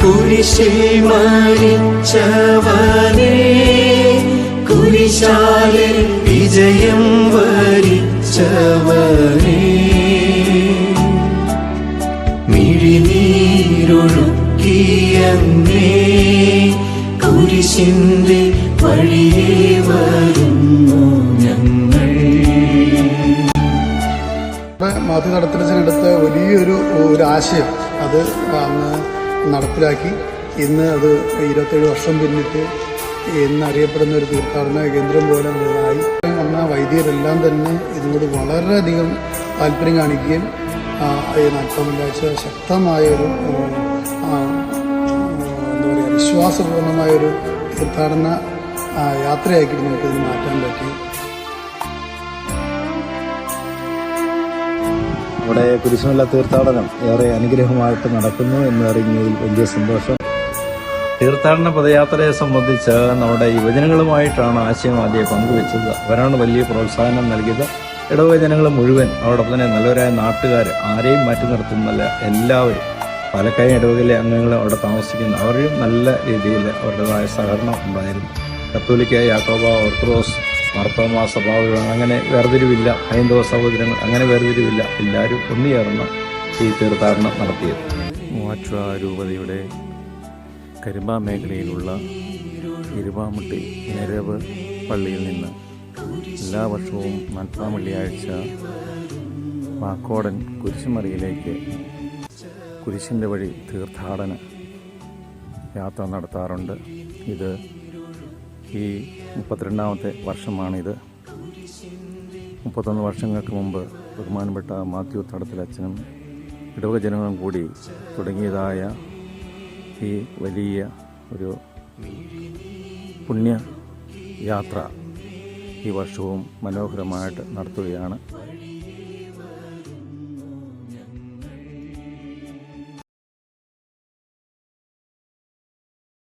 കുരിശിൽ മരിച്ചവനേ, കുരിശാലെ വിജയം വരിച്ചവനേ, മിഴിനീരൊഴുക്കിയങ്ങേ കുരിശിന്റെ വഴിയേ വരുന്നു ഞങ്ങൾ. മാത്യു നടത്തലച്ചനെടുത്ത വലിയൊരു ആശയം അത് അന്ന് നടപ്പിലാക്കി. ഇന്ന് അത് 27 വർഷം പിന്നിട്ട് എന്നറിയപ്പെടുന്ന ഒരു തീർത്ഥാടന കേന്ദ്രം പോലെ ആയി. വന്ന വൈദികരെല്ലാം തന്നെ ഇതിനോട് വളരെയധികം താല്പര്യം കാണിക്കുകയും ഈ നാൽപ്പതാഴ്ച ശക്തമായൊരു എന്താ പറയുക വിശ്വാസപൂർണമായൊരു തീർത്ഥാടന യാത്രയാക്കിയിട്ട് നമുക്കിതിന് മാറ്റാൻ പറ്റി. അവിടെ കുരിശുമല തീർത്ഥാടനം ഏറെ അനുഗ്രഹമായിട്ട് നടക്കുന്നു എന്നറിഞ്ഞതിൽ വലിയ സന്തോഷം. തീർത്ഥാടന പദയാത്രയെ സംബന്ധിച്ച് നമ്മുടെ യുവജനങ്ങളുമായിട്ടാണ് ആശയം ആദ്യം പങ്കുവെച്ചത്. അവരാണ് വലിയ പ്രോത്സാഹനം നൽകിയത്. ഇടവജനങ്ങൾ മുഴുവൻ, അതോടൊപ്പം തന്നെ നല്ലവരായ നാട്ടുകാർ, ആരെയും മാറ്റി നിർത്തുന്നില്ല, എല്ലാവരും പാലക്കാട് ഇടവകയിലെ അംഗങ്ങൾ അവിടെ താമസിക്കുന്ന അവരും നല്ല രീതിയിൽ അവരുടേതായ സഹകരണം ഉണ്ടായിരുന്നു. കത്തോലിക്ക, യാക്കോബ, ഓർത്തഡോക്സ്, മാർത്തോമ സഭാവികൾ അങ്ങനെ വേർതിരിവില്ല, ഹൈന്ദവ സഹോദരങ്ങൾ അങ്ങനെ വേർതിരിവില്ല, എല്ലാവരും ഒന്നുചേർന്ന് ഈ തീർത്ഥാടനം നടത്തിയത്. മൂവാറ്റുപുഴ രൂപതയുടെ കരിമ്പ മേഖലയിലുള്ള ഇരുവാമുട്ടി നിരവ് പള്ളിയിൽ നിന്ന് എല്ലാ വർഷവും 40-ാം വെള്ളിയാഴ്ച വാക്കോടൻ കുരിശുമറിയിലേക്ക് കുരിശിൻ്റെ വഴി തീർത്ഥാടന യാത്ര നടത്താറുണ്ട്. ഇത് ഈ 32ാമത്തെ വർഷമാണിത്. 31 വർഷങ്ങൾക്ക് മുമ്പ് ബഹുമാനപ്പെട്ട മാത്യു തടത്തിലച്ഛനും ഇടവക ജനങ്ങളും കൂടി തുടങ്ങിയതായ ഈ വലിയ ഒരു പുണ്യ യാത്ര ഈ വർഷവും മനോഹരമായിട്ട് നടത്തുകയാണ്.